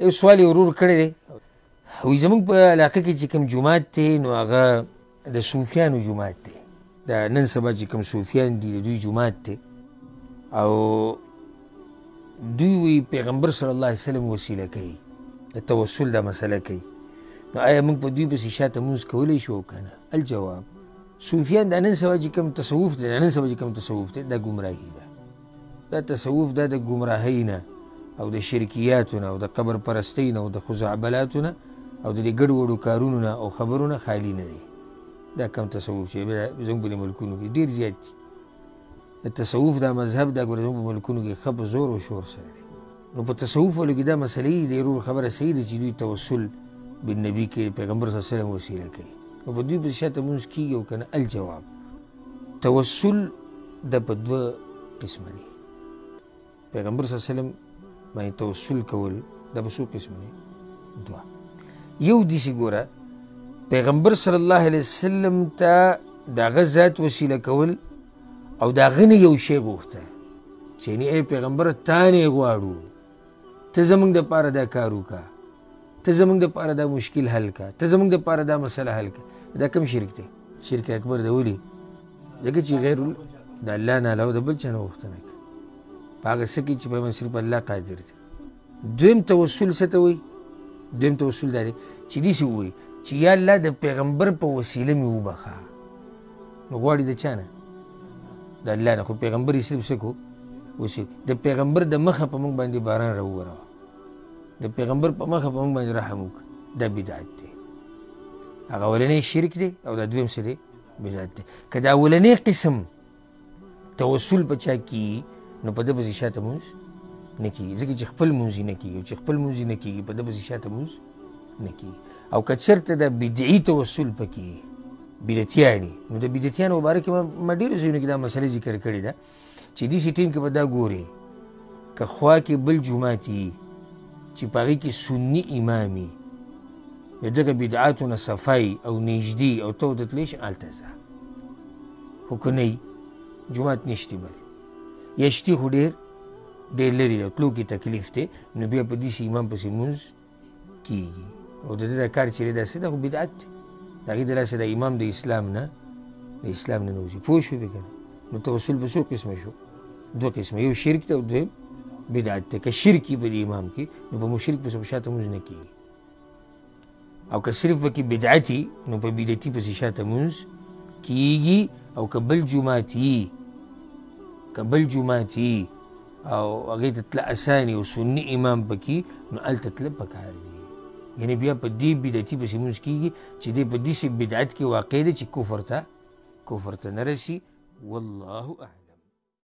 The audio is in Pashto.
یو سوال یې ورور کړی دی، وایي زموږ په علاقه کې چې کوم جومات دی نو هغه د صوفیانو جومات دی. دا نن سبا چې کوم صوفیان دي د دوی جومات دی او دوی وایي پیغمبر صلی الله علیه وسلم وسیله کوي، د توسل دا مسله کوي. نو آیا موږ په دوی پسې شاته مونځ کولی شو که نه؟ الجواب صوفیان دا نن سبا چې کوم تصوف دی، نن سبا چې کوم تصوف دی دا ګمراهي ده. دا تصوف دا د ګمراهۍ نه او د شرکیاتو نه او د قبر پرستۍ نه او د خزعبلاتو نه او د دې ګډ وډو کارونو نه او خبرو نه خالي نه دی. دا کم تصوف چې زموږ په دې ملکونو کې ډېر زیات دي. د تصوف دا مذهب دا ګوره زموږ په ملکونو کې ښه په زور او شور سره دی. نو په تصوف والو کې دا مسلې د ورور خبره صحیح ده چې دوی توسل بالنبي کې پیغمبر صلی الله علیه وسلم وسیله کوي. نو په دوی پسې شاته مونځ کېږي او که نه؟ الجواب توسل دا په دوه قسمه دی. پیغمبر صلی الله علیه وسلم باندې توسل کول دا په څو قسمه دی؟ دوه. یو داسې ګوره پیغمبر صلی الله علیه وسلم ته د هغه ذات وسیله کول او د هغه نه یو شی غوښته چې یعنې ای پیغمبره تا نه یې غواړو، ته زموږ دپاره دا کار وکړه، ته زموږ دپاره دا مشکل حل کړه، ته زموږ دپاره دا مسله حل کړه. دا کوم شرک دی؟ شرک اکبر دی. ولې؟ ځکه چې غیر د الله نه علاوه د بل چا نه غوښتنه کوي په هغه څه کې چې په صرف الله قادر دی. دویم توسل څه ته وایي؟ دویم توسل دا دی چې داسې ووایي چې یا الله د پیغمبر په وسیله مې وبخه. نو غواړي د چا نه؟ د الله نه. خو پیغمبر یې صرف څه کو؟ وسیله. د پیغمبر د مخه په موږ باندې باران راووروه، د پیغمبر په مخه په موږ باندې رحم وکړه. دا بدعت دی. هغه اولنی شرک دی او دا دویم څه دی؟ بدعت دی. که د اولنی قسم توسل په چا کیږي نو په ده پسې شاته مونځ نه کېږي، ځکه چې خپل مونځ یې نه کېږي او چې خپل مونځ یې نه کېږي په ده پسې شاته مونځ نه کېږي. او که چېرته د بدعي توسل پکې بدعتیان وي نو د بدعتیانو په باره کې ما ډېرو ځایونو کې دا مسله ذکر کړې ده چې داسې ټیم کې به دا ګورې که خوا کې بل جومات وي چې په هغې کې سني امام وي د دغه بدعاتو نه صفای او نږدې او ته ورته تللی شي هلته ځه. خو که نه جومات نشتې بل یا شتي خو ډېر لرې ده، تلو کې تکلیف دی، نو بیا په داسې امام پسې مونځ کېږي او د ده دا کار چې دی دا څه ده؟ خو بدعت دی. د هغې د لاسه د امام د اسلام نه وځي. پوه شوې که نه؟ نو توسل په څو قسمه شو؟ دوه قسمه. یو شرک دی او دویم بدعت دی. که شرک وي په د امام کې نو په مشرک پسې په شاته مونځ نه کېږي، او که صرف پکې بدعت وي نو په بدعتي پسې شاته مونځ کېږي. او که بل جومات وي او هغې ته تله اساني او سني امام پکې نو هلته تله پکار دي. یعنې بیا په دې بدعتي پسې مونځ کېږي چې دی په داسې بدعت کې واقع دی چې کفر ته نه رسي. والله اعلم.